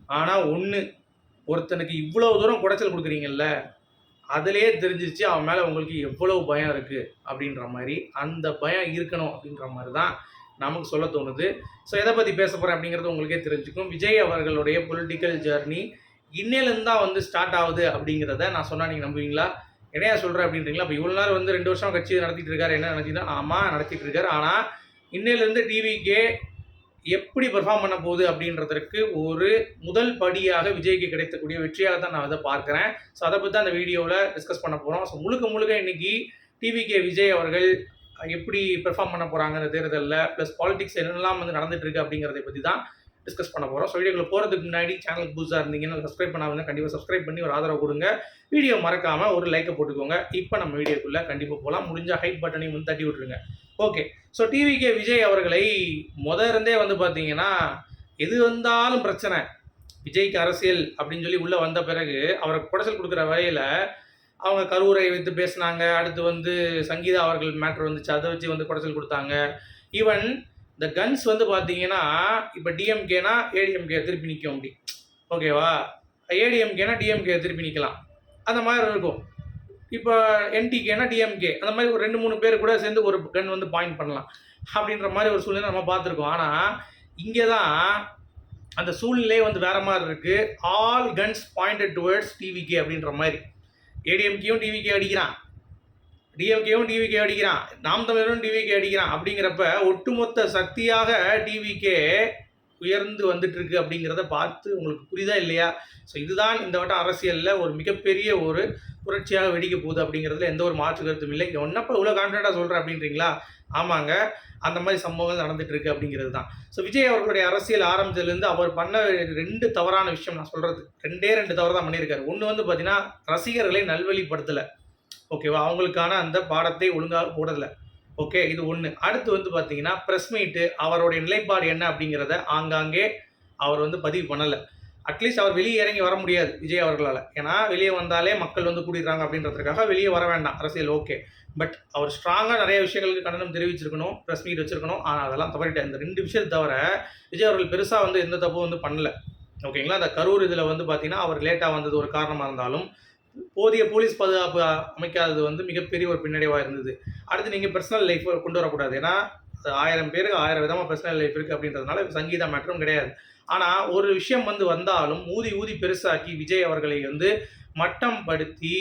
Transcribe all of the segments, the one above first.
ஆனால் ஒன்று, ஒருத்தனுக்கு இவ்வளோ தூரம் குடைச்சல் கொடுக்குறீங்கல்ல, அதிலேயே தெரிஞ்சிருச்சு அவன் மேலே உங்களுக்கு எவ்வளோ பயம் இருக்குது அப்படின்ற மாதிரி. அந்த பயம் இருக்கணும் அப்படின்ற மாதிரி தான் நமக்கு சொல்ல தோணுது. ஸோ எதை பற்றி பேச போகிறேன் அப்படிங்கிறது உங்களுக்கே தெரிஞ்சுக்கும். விஜய் அவர்களுடைய பொலிட்டிக்கல் ஜேர்னி இன்னையிலேருந்து தான் வந்து ஸ்டார்ட் ஆகுது அப்படிங்கிறத நான் சொன்னால் நீங்கள் நம்புவீங்களா? என்னையா சொல்கிறேன் அப்படின்றீங்களா? இப்போ இவ்வளோ நேரம் வந்து 2 வருஷம் கட்சி நடத்திட்டு இருக்காரு. என்ன நடத்தினா? ஆமாம், நடத்திட்டு இருக்காரு. ஆனால் இன்னையிலேருந்து டிவிக்கே எப்படி பெர்ஃபார்ம் பண்ண போகுது அப்படின்றதற்கு ஒரு முதல் படியாக விஜய்க்கு கிடைக்கக்கூடிய வெற்றியாக தான் நான் அதை பார்க்குறேன். ஸோ அதை பற்றி தான் அந்த வீடியோவில் டிஸ்கஸ் பண்ண போகிறோம். ஸோ முழுக்க இன்றைக்கி டிவிகே விஜய் அவர்கள் எப்படி பெர்ஃபார்ம் பண்ண போகிறாங்க இந்த தேர்தலில், ப்ளஸ் பாலிடிக்ஸ் என்னெல்லாம் வந்து நடந்துட்டு இருக்கு அப்படிங்கிறத பற்றி தான் டிஸ்கஸ் பண்ண போகிறோம். ஸோ வீடியோக்குள்ள போகிறதுக்கு முன்னாடி சேனலுக்கு புதுசாக இருந்தீங்கன்னா சப்ஸ்கிரைப் பண்ணாமல் கண்டிப்பாக சப்ஸ்கிரைப் பண்ணி ஒரு ஆதரவு கொடுங்க. வீடியோ மறக்காமல் ஒரு லைக்கை போட்டுக்கோங்க. இப்போ நம்ம வீடியோக்குள்ளே கண்டிப்பாக போகலாம். முடிஞ்சால் ஹைட் பட்டனையும் வந்து தட்டி விட்டுருங்க. ஓகே, ஸோ டிவிகே விஜய் அவர்களை இருந்தே வந்து பார்த்தீங்கன்னா எது வந்தாலும் பிரச்சனை, விஜய்க்கு அரசியல் அப்படின்னு சொல்லி உள்ளே வந்த பிறகு அவருக்கு குடைச்சல் கொடுக்குற வகையில் அவங்க கரூரை வைத்து பேசினாங்க. அடுத்து வந்து சங்கீதா அவர்கள் மேட்ரு வந்துச்சு, அதை வச்சு வந்து குடைச்சல் கொடுத்தாங்க. ஈவன் இந்த கன்ஸ் வந்து பார்த்தீங்கன்னா இப்போ டிஎம்கேனா ஏடிஎம்கே திருப்பி நிற்கும் அப்படி, ஓகேவா? ஏடிஎம்கேனா டிஎம்கே திருப்பி நிற்கலாம், அந்த மாதிரி இருக்கும். இப்போ என்டிகேனா டிஎம்கே, அந்த மாதிரி ஒரு 2-3 பேர் கூட சேர்ந்து ஒரு கன் வந்து பாயிண்ட் பண்ணலாம் அப்படின்ற மாதிரி ஒரு சூழ்நிலை நம்ம பார்த்துருக்கோம். ஆனால் இங்கே தான் அந்த சூழ்நிலையே வந்து வேறு மாதிரி இருக்குது. All guns pointed towards TVK அப்படின்ற மாதிரி. ஏடிஎம்கேயும் டிவிகே அடிக்கிறான், டிஎம்கேவும் டிவிகே அடிக்கிறான், நாம் தமிழரும் டிவிகே அடிக்கிறான். அப்படிங்கிறப்ப ஒட்டுமொத்த சக்தியாக டிவிகே உயர்ந்து வந்துட்டு இருக்கு அப்படிங்கிறத பார்த்து உங்களுக்கு புரியுதா இல்லையா? ஸோ இதுதான் இந்த வட்டம் அரசியலில் ஒரு மிகப்பெரிய ஒரு புரட்சியாக வெடிக்க போகுது அப்படிங்கிறதுல எந்த ஒரு மாற்று கருத்தும் இல்லை. ஒன்னப்போ இவ்வளோ கான்ஃபிடண்ட்டாக சொல்கிறேன் அப்படின்றீங்களா? ஆமாங்க, அந்த மாதிரி சம்பவங்கள் நடந்துட்டு இருக்கு அப்படிங்கிறது தான். ஸோ விஜய் அவர்களுடைய அரசியல் ஆரம்பிச்சதுலேருந்து அவர் பண்ண 2 தவறான விஷயம் நான் சொல்கிறது, 2 தவறு தான் பண்ணியிருக்காரு. ஒன்று வந்து பார்த்தீங்கன்னா ரசிகர்களை நல்வழிப்படுத்தலை, ஓகேவா? அவங்களுக்கான அந்த பாடத்தை ஒழுங்காக போடலை. ஓகே, இது ஒன்று. அடுத்து வந்து பார்த்தீங்கன்னா ப்ரெஸ் மீட்டு அவருடைய நிலைப்பாடு என்ன அப்படிங்கிறத ஆங்காங்கே அவர் வந்து பதிவு பண்ணலை. அட்லீஸ்ட் அவர் வெளியே இறங்கி வர முடியாது விஜய் அவர்களால். ஏன்னா வெளியே வந்தாலே மக்கள் வந்து கூட்டிடுறாங்க அப்படின்றதுக்காக வெளியே வர வேண்டாம் அரசியல், ஓகே. பட் அவர் ஸ்ட்ராங்காக நிறைய விஷயங்களுக்கு கண்டனம் தெரிவிச்சிருக்கணும், ப்ரெஸ் மீட் வச்சிருக்கணும். ஆனால் அதெல்லாம் தவறிட்டேன். இந்த 2 விஷயத்தை தவிர விஜய் அவர்கள் பெருசாக வந்து எந்த தப்பும் வந்து பண்ணல, ஓகேங்களா? அந்த கரூர் இதில் வந்து பார்த்தீங்கன்னா அவர் லேட்டாக வந்தது ஒரு காரணமாக இருந்தாலும் போதிய போலீஸ் பாதுகாப்பு அமைக்காதது வந்து மிகப்பெரிய ஒரு பின்னடைவாக இருந்தது. அடுத்து நீங்கள் பர்சனல் லைஃப் கொண்டு வரக்கூடாது. ஏன்னா 1000 பேருக்கு 1000 விதமாக பர்சனல் லைஃப் இருக்குது அப்படின்றதுனால சங்கீதா மேட்டரும் கிடையாது. ஆனால் ஒரு விஷயம் வந்து வந்தாலும் ஊதி பெருசாக்கி விஜய் அவர்களை வந்து மட்டம் படுத்தி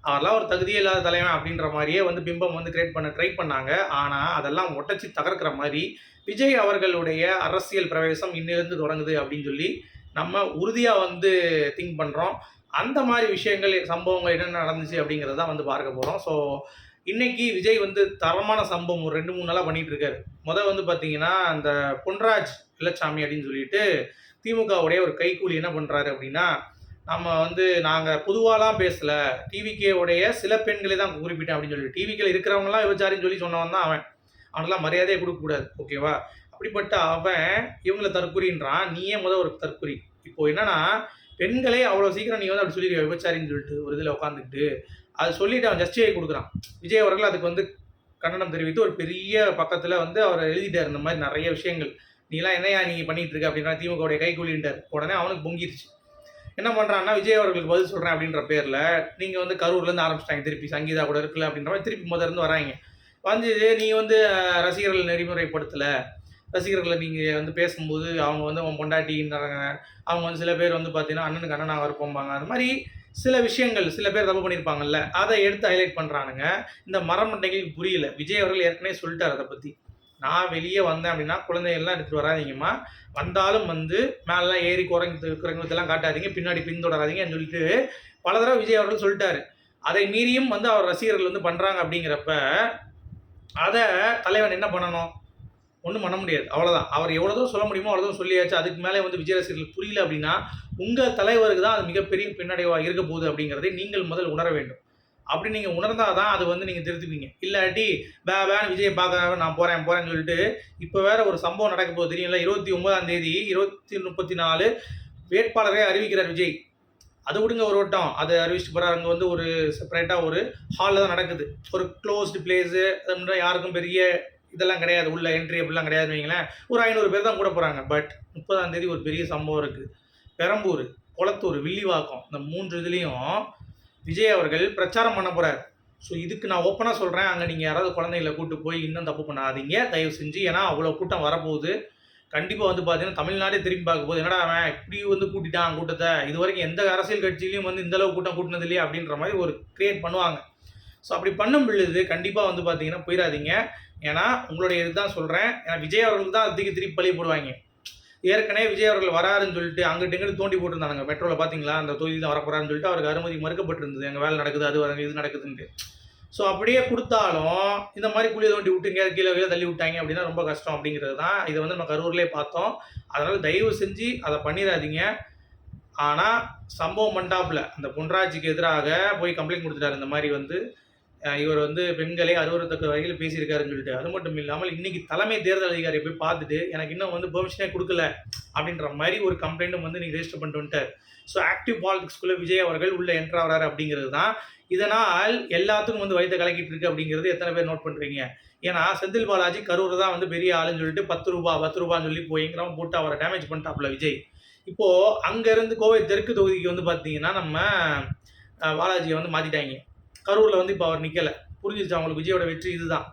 அவரெல்லாம் ஒரு தகுதியே இல்லாத தலைவன் அப்படின்ற மாதிரியே வந்து பிம்பம் வந்து கிரியேட் பண்ண ட்ரை பண்ணாங்க. ஆனால் அதெல்லாம் ஒட்டச்சி தகர்க்கிற மாதிரி விஜய் அவர்களுடைய அரசியல் பிரவேசம் இன்னிலிருந்து தொடங்குது அப்படின்னு சொல்லி நம்ம உறுதியாக வந்து திங்க் பண்ணுறோம். அந்த மாதிரி விஷயங்கள் சம்பவங்கள் என்னென்ன நடந்துச்சு அப்படிங்கிறத தான் வந்து பார்க்க போகிறோம். ஸோ இன்றைக்கி விஜய் வந்து தரமான சம்பவம் ஒரு 2-3 நாளாக பண்ணிகிட்டு இருக்காரு. வந்து பார்த்தீங்கன்னா அந்த பொன்ராஜ் பிள்ளச்சாமி அப்படின்னு சொல்லிட்டு திமுகவுடைய ஒரு கைக்கூலி என்ன பண்ணுறாரு அப்படின்னா, நம்ம வந்து நாங்கள் பொதுவாலாம் பேசலை, டிவிகேவுடைய சில பெண்களை தான் குறிப்பிட்டேன் அப்படின்னு சொல்லி, டிவிகேல இருக்கிறவங்களாம் விபச்சாரின்னு சொல்லி சொன்னவன் தான் அவன். அவனெல்லாம் மரியாதையே கொடுக்கக்கூடாது, ஓகேவா? அப்படிப்பட்ட அவன் இவங்களை தற்குறின்றான். நீயே ஒரு தற்குறி. இப்போது என்னன்னா, பெண்களே அவ்வளோ சீக்கிரம் நீ வந்து அப்படி சொல்லிடுவ விபச்சாரின்னு சொல்லிட்டு ஒரு இதில் உட்காந்துக்கிட்டு அது சொல்லிவிட்டு அவன் ஜஸ்டிஃபை கொடுக்குறான். விஜய் அவர்கள் அதுக்கு வந்து கண்டனம் தெரிவித்து ஒரு பெரிய பக்கத்தில் வந்து அவர் எழுதிட்டார் இந்த மாதிரி நிறைய விஷயங்கள். நீலாம் என்னையா நீங்கள் பண்ணிகிட்டு இருக்க அப்படின்னா திமுகவுடைய கைக்கூலின்ட்டார். உடனே அவனுக்கு பொங்கிருச்சு. என்ன பண்ணுறான்னா, விஜய் அவர்களுக்கு பதில் சொல்கிறேன் அப்படின்ற பேரில் நீங்கள் வந்து கரூர்லேருந்து ஆரம்பிச்சிட்டாங்க, திருப்பி சங்கீதா கூட இருக்குல்ல அப்படின்ற மாதிரி திருப்பி முதலிருந்து வராங்க. வந்து நீ வந்து ரசிகர்கள் நெறிமுறைப்படுத்தலை, ரசிகர்களை நீங்கள் வந்து பேசும்போது அவங்க வந்து அவன் பொண்டாட்டின்றாங்க, அவங்க வந்து சில பேர் வந்து பார்த்தீங்கன்னா அண்ணனுக்கு அண்ணனாக இருப்போம்பாங்க. அது மாதிரி சில விஷயங்கள் சில பேர் தப்பு பண்ணியிருப்பாங்கல்ல, அதை எடுத்து ஹைலைட் பண்ணுறானுங்க. இந்த மரமண்டைகளுக்கு புரியல. விஜய் அவர்கள் ஏற்கனவே சொல்லிட்டார் அதை பற்றி. நான் வெளியே வந்தேன் அப்படின்னா குழந்தைகள்லாம் எடுத்துகிட்டு வராதிங்கம்மா, வந்தாலும் வந்து மேலெலாம் ஏறி குரங்குத்தெல்லாம் காட்டாதீங்க, பின்னாடி பின்தொடராதீங்கன்னு சொல்லிட்டு பல தடவை விஜய் அவர்கள் சொல்லிட்டாரு. அதை மீறியும் வந்து அவர் ரசிகர்கள் வந்து பண்ணுறாங்க அப்படிங்கிறப்ப அதை தலைவன் என்ன பண்ணணும்? ஒன்றும் பண்ண முடியாது, அவ்வளோதான். அவர் எவ்வளோதோ சொல்ல முடியுமோ அவ்வளோதான் சொல்லியாச்சு. அதுக்கு மேலே வந்து விஜய் ரசிகர்களுக்கு புரியல அப்படின்னா உங்கள் தலைவருக்கு தான் அது மிகப்பெரிய பின்னடைவாக இருக்க போகுது அப்படிங்கிறதை நீங்கள் முதல் உணர வேண்டும். அப்படி நீங்கள் உணர்ந்தால் தான் அது வந்து நீங்கள் திருத்துப்பீங்க. இல்லாட்டி வேன்னு விஜயை பார்க்க நான் போகிறேன்னு சொல்லிட்டு இப்போ வேறு ஒரு சம்பவம் நடக்க போகுது தெரியுங்களா? 29ஆம் தேதி 2034 வேட்பாளரே அறிவிக்கிறார் விஜய். அதை விடுங்க, ஒரு வட்டம் அதை அறிவிச்சுட்டு போகிறார். அங்கே வந்து ஒரு செப்பரேட்டாக ஒரு ஹாலில் தான் நடக்குது, ஒரு க்ளோஸ்டு பிளேஸு, அது யாருக்கும் பெரிய இதெல்லாம் கிடையாது, உள்ள என்ட்ரி அப்படிலாம் கிடையாதுன்னு வைங்களேன். ஒரு 500 பேர் தான் கூட போகிறாங்க. பட் 30ஆம் தேதி ஒரு பெரிய சம்பவம் இருக்குது. பெரம்பூர், கொளத்தூர், வில்லிவாக்கம் இந்த 3 இதுலேயும் விஜய் அவர்கள் பிரச்சாரம் பண்ண போகிறார். ஸோ இதுக்கு நான் ஓப்பனாக சொல்கிறேன், அங்கே நீங்கள் யாராவது குழந்தைகளை கூட்டு போய் இன்னும் தப்பு பண்ணாதீங்க தயவு செஞ்சு. ஏன்னா அவ்வளோ கூட்டம் வரப்போகுது. கண்டிப்பாக வந்து பார்த்தீங்கன்னா தமிழ்நாடே திரும்பி பார்க்க போகுது. என்னடா அவன் இப்படி வந்து கூட்டிட்டான் கூட்டத்தை, இது வரைக்கும் எந்த அரசியல் கட்சியிலையும் வந்து இந்தளவு கூட்டம் கூட்டினது இல்லையா அப்படின்ற மாதிரி ஒரு கிரியேட் பண்ணுவாங்க. ஸோ அப்படி பண்ணும் பொழுது கண்டிப்பாக வந்து பார்த்தீங்கன்னா போயிடாதீங்க. ஏன்னா உங்களுடைய இதுதான் சொல்கிறேன். ஏன்னா விஜய் அவர்களுக்கு தான் அதுக்கு திருப்பி பழி போடுவாங்க. ஏற்கனவே விஜய் அவர்கள் வராருன்னு சொல்லிட்டு அங்கிட்டு இங்கிட்டு தோண்டி போட்டிருந்தாங்க. மெட்ரோவில் பார்த்தீங்களா, அந்த தொகுதி தான் வரப்போறாருன்னு சொல்லிட்டு அவருக்கு அனுமதி மறுக்கப்பட்டிருந்தது. எங்கள் வேலை நடக்குது, அது இது நடக்குதுன்ட்டு. ஸோ அப்படியே கொடுத்தாலும் இந்த மாதிரி குழியை தோண்டி விட்டு எங்கேயாவது கீழே தள்ளி விட்டாங்க அப்படின்னா ரொம்ப கஷ்டம் அப்படிங்கிறது தான். இதை வந்து நம்ம கரூர்லேயே பார்த்தோம். அதனால் தயவு செஞ்சு அதை பண்ணிடாதீங்க. ஆனால் சம்பவம் மண்டாப்பில் அந்த பொன்ராஜிக்கு எதிராக போய் கம்ப்ளைண்ட் கொடுத்துட்டாரு. இந்த மாதிரி வந்து இவர் வந்து பெண்களை அருவருத்தக்க வகையில் பேசியிருக்காருன்னு சொல்லிட்டு. அது மட்டும் இல்லாமல் இன்னைக்கு தலைமை தேர்தல் அதிகாரியை போய் பார்த்துட்டு எனக்கு இன்னும் வந்து பெர்மிஷனே கொடுக்கல அப்படின்ற மாதிரி ஒரு கம்ப்ளைண்ட்டும் வந்து நீங்கள் ரெஜிஸ்டர் பண்ணிட்டு வந்துட்டார். ஸோ ஆக்டிவ் பாலிடிக்ஸ்குள்ளே விஜய் அவர்கள் உள்ளே என்ட்ரு ஆகிறாரு அப்படிங்கிறது தான். இதனால் எல்லாத்துக்கும் வந்து வயிற்ற கலக்கிட்டு இருக்கு அப்படிங்கிறது எத்தனை பேர் நோட் பண்ணுறீங்க? ஏன்னா செந்தில் பாலாஜி கரூர் தான் வந்து பெரிய ஆளுன்னு சொல்லிட்டு 10 ரூபான்னு சொல்லி போய்ங்கிறவன் போட்டு அவரை டேமேஜ் பண்ணிட்டாப்புல விஜய். இப்போது அங்கேருந்து கோவை தெற்கு தொகுதிக்கு வந்து பார்த்தீங்கன்னா நம்ம பாலாஜியை வந்து மாற்றிட்டாங்க. கரூரில் வந்து இப்போ அவர் நிற்கலை. புரிஞ்சிருச்சு அவங்களுக்கு விஜயோட வெற்றி இதுதான்.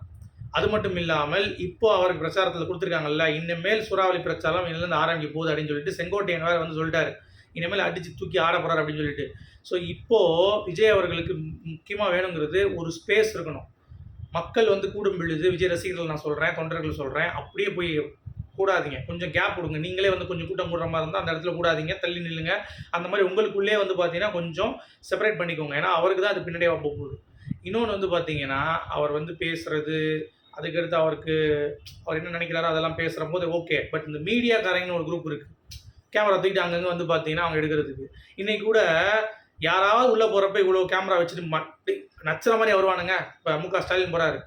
அது மட்டும் இல்லாமல் இப்போ அவருக்கு பிரச்சாரத்தில் கொடுத்துருக்காங்கல்ல, இனிமேல் சூறாவளி பிரச்சாரம் இதுலேருந்து ஆரம்பிக்க போகுது அப்படின்னு சொல்லிட்டு செங்கோட்டையன் வேறு வந்து சொல்லிட்டாரு. இனிமேல் அடித்து தூக்கி ஆட போகிறார் அப்படின்னு சொல்லிட்டு. ஸோ இப்போது விஜய் அவர்களுக்கு முக்கியமாக வேணுங்கிறது ஒரு ஸ்பேஸ் இருக்கணும். மக்கள் வந்து கூடும் பொழுது விஜய் ரசிகர்கள் நான் சொல்கிறேன், தொண்டர்கள் சொல்கிறேன், அப்படியே போய் கூடாதீங்க. கொஞ்சம் கேப் கொடுங்க. நீங்களே வந்து கொஞ்சம் கூட்டம் கூடுற மாதிரி இருந்தால் அந்த இடத்துல கூடாதீங்க, தள்ளி நில்லுங்க. அந்த மாதிரி உங்களுக்குள்ளே வந்து பார்த்தீங்கன்னா கொஞ்சம் செப்பரேட் பண்ணிக்கோங்க. ஏன்னா அவருக்கு தான் அது பின்னாடியே போகுது. இன்னொன்று வந்து பார்த்தீங்கன்னா அவர் வந்து பேசுகிறது, அதுக்கடுத்து அவர் என்ன நினைக்கிறாரோ அதெல்லாம் பேசுகிற போது ஓகே. பட் இந்த மீடியாக்காரங்கன்னு ஒரு குரூப் இருக்குது. கேமரா தூக்கிட்டு அங்கங்கே வந்து பார்த்தீங்கன்னா அவங்க எடுக்கிறதுக்கு. இன்றைக்கி கூட யாராவது உள்ளே போகிறப்ப இவ்வளோ கேமரா வச்சுட்டு நச்சுற மாதிரி வருவானுங்க. இப்போ மு க ஸ்டாலின் போகிறாரு,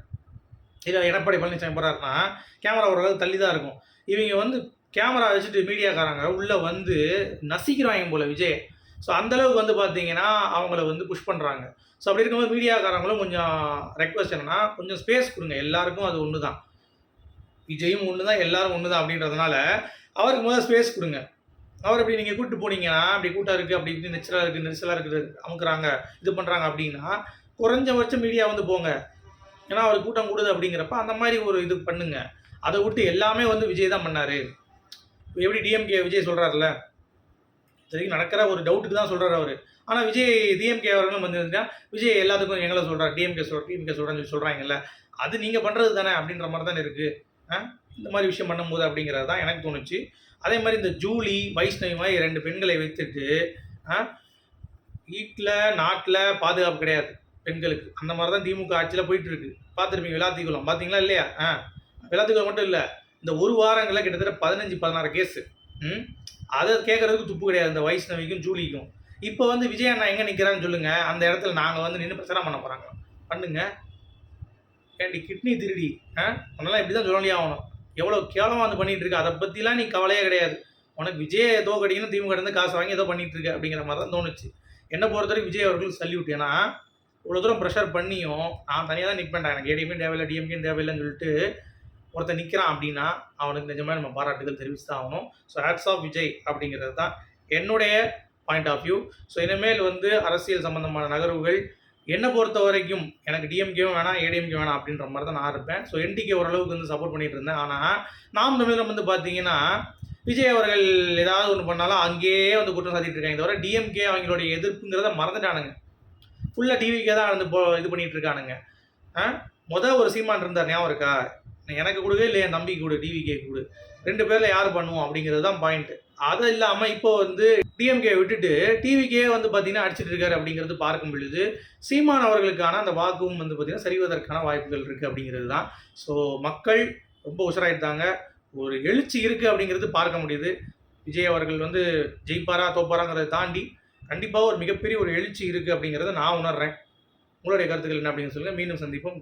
இல்லை எடப்பாடி பழனிசாமி போகிறாருன்னா கேமரா ஓரளவுக்கு தள்ளி தான் இருக்கும். இவங்க வந்து கேமரா வச்சுட்டு மீடியாக்காரங்க உள்ளே வந்து நசிக்கிறாங்க போல் விஜய். ஸோ அந்தளவுக்கு வந்து பார்த்தீங்கன்னா அவங்கள வந்து புஷ் பண்ணுறாங்க. ஸோ அப்படி இருக்கும்போது மீடியாக்காரங்களும் கொஞ்சம் ரெக்வஸ்ட் என்னன்னா கொஞ்சம் ஸ்பேஸ் கொடுங்க. எல்லாருக்கும் அது ஒன்று தான், விஜயும் ஒன்று தான், எல்லாரும் ஒன்று தான் அப்படின்றதுனால அவருக்கு முதல்ல ஸ்பேஸ் கொடுங்க. அவர் இப்படி நீங்கள் கூப்பிட்டு போனீங்கன்னா அப்படி கூட்டம் இருக்குது, அப்படி இப்படி நெரிசலாக இருக்குது அமுக்குறாங்க, இது பண்ணுறாங்க அப்படின்னா குறைஞ்சபட்சம் மீடியா வந்து போங்க. ஏன்னா அவர் கூட்டம் கூடுது அப்படிங்கிறப்ப அந்த மாதிரி ஒரு இது பண்ணுங்க. அதை விட்டு எல்லாமே வந்து விஜய் தான் பண்ணார். எப்படி டிஎம்கே விஜய் சொல்கிறாருல்ல, சரி நடக்கிற ஒரு டவுட்டுக்கு தான் சொல்கிறார் அவர். ஆனால் விஜய் டிஎம்கே அவர்களும் வந்து விஜய் எல்லாத்துக்கும் எங்களை சொல்கிறார், டிஎம்கே சொல்கிறேன்னு சொல்லி சொல்கிறாங்கல்ல, அது நீங்கள் பண்ணுறது தானே அப்படின்ற மாதிரி தானே இருக்குது. இந்த மாதிரி விஷயம் பண்ணும்போது அப்படிங்கிறது தான் எனக்கு தோணுச்சு. அதே மாதிரி இந்த ஜூலி வைஷ்ணவி மாதிரி 2 பெண்களை வைத்துட்டு வீட்டில் நாட்டில் பாதுகாப்பு கிடையாது பெண்களுக்கு. அந்த மாதிரி தான் திமுக ஆட்சியில் போயிட்டுருக்கு. பார்த்துருப்பீங்க விளாத்திக்குளம் பார்த்தீங்களா இல்லையா? விளாத்திக்குளம் மட்டும் இல்லை, இந்த ஒரு வாரங்களில் கிட்டத்தட்ட 15-16 கேஸு. அதை கேட்குறதுக்கு துப்பு கிடையாது இந்த வைஷ்ணவிக்கும் ஜூலிக்கும். இப்போ வந்து விஜய் அண்ணா எங்கே நிற்கிறான்னு சொல்லுங்கள், அந்த இடத்துல நாங்கள் வந்து நின்று பிரச்சாரம் பண்ண போகிறாங்க. பண்ணுங்க. ஏன்டி கிட்னி திருடி அதெல்லாம் இப்படி தான் சொல்லலையே ஆகணும். எவ்வளோ கேவலமாக வந்து பண்ணிகிட்டு இருக்கு. அதை பற்றிலாம் நீ கவலையே கிடையாது. உனக்கு விஜய் ஏதோ கடிக்கணும், திமுக இருந்து காசு வாங்கி ஏதோ பண்ணிகிட்டு இருக்கு அப்படிங்கிற மாதிரி தான் தோணுச்சு. என்னை பொறுத்தவரைக்கும் விஜய் அவர்களுக்கு சல்யூட். ஏன்னா இவ்வளோ தூரம் ப்ரெஷர் பண்ணியும் நான் தனியாக தான் நிற்பேன்டா, எனக்கு ஏடிஎம்கே தேவையில்லை டிஎம்கே தேவையில்லைன்னு சொல்லிட்டு ஒருத்தர் நிற்கிறான் அப்படின்னா அவனுக்கு நிஜமாக நம்ம பாராட்டுகள் தெரிவித்து தான் ஆகணும். ஸோ ஹேட்ஸ் ஆஃப் விஜய் அப்படிங்கிறது தான் என்னுடைய பாயிண்ட் ஆஃப் வியூ. ஸோ இனிமேல் வந்து அரசியல் சம்மந்தமான நகர்வுகள் என்னை பொறுத்த வரைக்கும் எனக்கு டிஎம்கேவும் வேணாம் ஏடிஎம்கே வேணாம் அப்படின்ற மாதிரி தான் நான் இருப்பேன். ஸோ என்டிகே ஓரளவுக்கு வந்து சப்போர்ட் பண்ணிட்டு இருந்தேன். ஆனால் நாம் தமிழகம் வந்து பார்த்தீங்கன்னா விஜய் அவர்கள் ஏதாவது ஒன்று பண்ணாலும் அங்கேயே வந்து குற்றம் சாட்டிட்டு இருக்காங்க. தவிர டிஎம்கே அவங்களுடைய எதிர்ப்புங்கிறத மறந்துட்டானுங்க. ஃபுல்லாக டிவிக்கே தான் வந்து இது பண்ணிகிட்டு இருக்கானுங்க. ஒரு சீமான் இருந்தார் ஞாபகம் இருக்கா? எனக்கு கொடுக்க இல்லை என் தம்பிக்கு கொடு, டிவிகே கொடு, 2 பேரில் யார் பண்ணுவோம் அப்படிங்கிறது தான் பாயிண்ட்டு. அது இல்லாமல் இப்போ வந்து டிஎம்கே விட்டுட்டு டிவிக்கே வந்து பார்த்தீங்கன்னா அடிச்சிட்டு இருக்காரு அப்படிங்கிறது பார்க்கும் பொழுது சீமான் அவர்களுக்கான அந்த வாக்கும் வந்து பார்த்தீங்கன்னா சரிவதற்கான வாய்ப்புகள் இருக்குது அப்படிங்கிறது தான். ஸோ மக்கள் ரொம்ப உஷராயிட்டாங்க. ஒரு எழுச்சி இருக்குது அப்படிங்கிறது பார்க்க முடியுது. விஜய் அவர்கள் வந்து ஜெயிப்பாரா தோப்பாராங்கிறத தாண்டி கண்டிப்பாக ஒரு மிகப்பெரிய ஒரு எழுச்சி இருக்குது அப்படிங்கிறத நான் உணர்றேன். உங்களுடைய கருத்துக்கள் என்ன அப்படின்னு சொல்லுங்கள். மீண்டும் சந்திப்போம்.